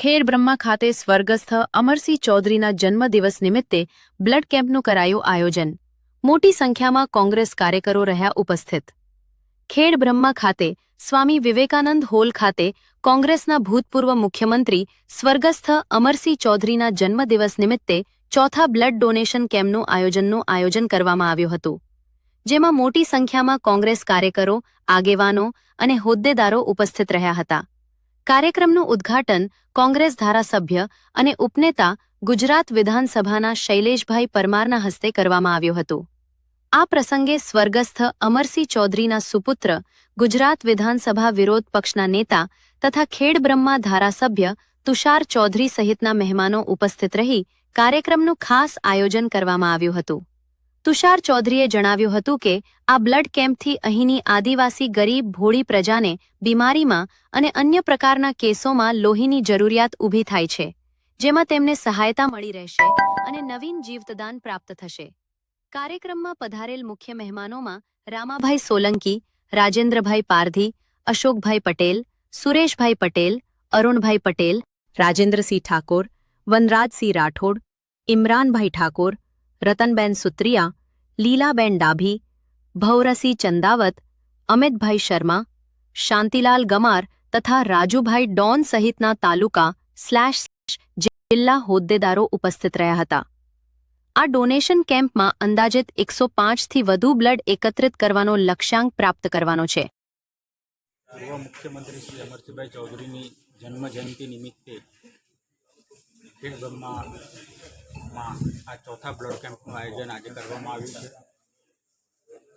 ખેડ બ્રહ્મા ખાતે સ્વર્ગસ્થ અમરસિંહ ચૌધરીના જન્મદિવસ નિમિત્તે બ્લડ કેમ્પનું કરાયું આયોજન. મોટી સંખ્યામાં કોંગ્રેસ કાર્યકરો રહ્યા ઉપસ્થિત. ખેડ બ્રહ્મા ખાતે સ્વામી વિવેકાનંદ હોલ ખાતે કોંગ્રેસના ભૂતપૂર્વ મુખ્યમંત્રી સ્વર્ગસ્થ અમરસિંહ ચૌધરીના જન્મદિવસ નિમિત્તે ચોથા બ્લડ ડોનેશન કેમ્પનું આયોજન કરવામાં આવ્યું હતું, જેમાં મોટી સંખ્યામાં કોંગ્રેસ કાર્યકરો, આગેવાનો અને હોદ્દેદારો ઉપસ્થિત રહ્યા હતા. કાર્યક્રમનું ઉદ્ઘાટન કોંગ્રેસ ધારાસભ્ય અને ઉપનેતા ગુજરાત વિધાનસભાના શૈલેષભાઈ પરમારના હસ્તે કરવામાં આવ્યું હતું. આ પ્રસંગે સ્વર્ગસ્થ અમરસિંહ ચૌધરીના સુપુત્ર, ગુજરાત વિધાનસભા વિરોધ પક્ષના નેતા તથા ખેડ બ્રહ્મા ધારાસભ્ય તુષાર ચૌધરી સહિતના મહેમાનો ઉપસ્થિત રહી કાર્યક્રમનું ખાસ આયોજન કરવામાં આવ્યું હતું. તુષાર ચૌધરીએ જણાવ્યું હતું કે આ બ્લડ કેમ્પથી અહીંની આદિવાસી ગરીબ ભોળી પ્રજાને બીમારીમાં અને અન્ય પ્રકારના કેસોમાં લોહીની જરૂરિયાત ઊભી થાય છે, જેમાં તેમને સહાયતા મળી રહેશે અને નવીન જીવતદાન પ્રાપ્ત થશે. કાર્યક્રમમાં પધારેલ મુખ્ય મહેમાનોમાં રામાભાઈ સોલંકી, રાજેન્દ્રભાઈ પારધી, અશોકભાઈ પટેલ, સુરેશભાઈ પટેલ, અરુણભાઈ પટેલ, રાજેન્દ્રસિંહ ઠાકોર, વનરાજસિંહ રાઠોડ, ઇમરાનભાઈ ઠાકોર, રતનબેન સુત્રિયા, લીલાબેન ડાભી, ભૌરસિંહ ચંદાવત, અમિતભાઈ શર્મા, શાંતિલાલ ગમાર તથા રાજુભાઈ ડોન સહિતના તાલુકા/જિલ્લા હોદ્દેદારો ઉપસ્થિત રહ્યા હતા. આ ડોનેશન કેમ્પમાં અંદાજિત 105થી વધુ બ્લડ એકત્રિત કરવાનો લક્ષ્યાંક પ્રાપ્ત કરવાનો છે. પૂર્વ મુખ્યમંત્રી શ્રી અમરસિંહભાઈ ચૌધરીની જન્મજયંતિ નિમિત્તે ખેડ બ્રહ્મામાં આ ચોથા બ્લડ કેમ્પનું આયોજન આજે કરવામાં આવ્યું છે.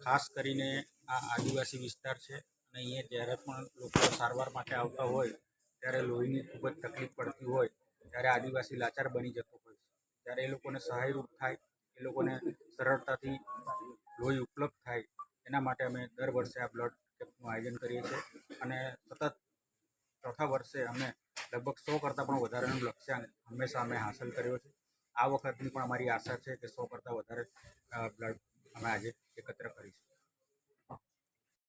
ખાસ કરીને આ આદિવાસી વિસ્તાર છે અને અહીંયા જ્યારે પણ લોકો સારવાર માટે આવતા હોય ત્યારે લોહીની ખૂબ જ તકલીફ પડતી હોય ત્યારે આદિવાસી લાચાર બની જતો હોય છે. ત્યારે એ લોકોને સહાયરૂપ થાય, એ લોકોને સરળતાથી લોહી ઉપલબ્ધ થાય, એના માટે અમે દર વર્ષે આ બ્લડ કેમ્પનું આયોજન કરીએ છીએ અને સતત ચોથા વર્ષે અમે લગભગ 100 કરતાં પણ વધારેનું લક્ષ્યાંક હંમેશા અમે હાંસલ કર્યો છે. આ વખતની પણ અમારી આશા છે કે 100 કરતાં વધારે બ્લડ અમે આજે એકત્ર કરીશું.